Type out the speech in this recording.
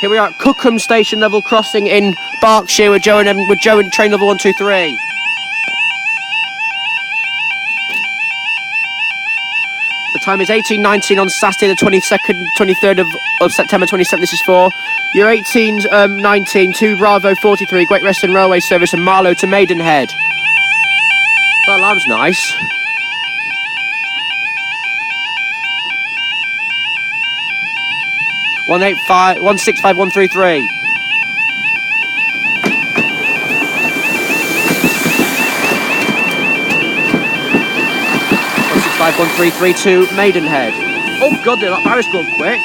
Here we are at Cookham Station level crossing in Berkshire with Joe and train level 123. The time is 18:19 on Saturday, the 23rd of September 27. This is for your 18:19 to Bravo 43, Great Western Railway service from Marlow to Maidenhead. That alarm's nice. One 165 133. 135 133 to Maidenhead. Oh god, that barrier's gone quick.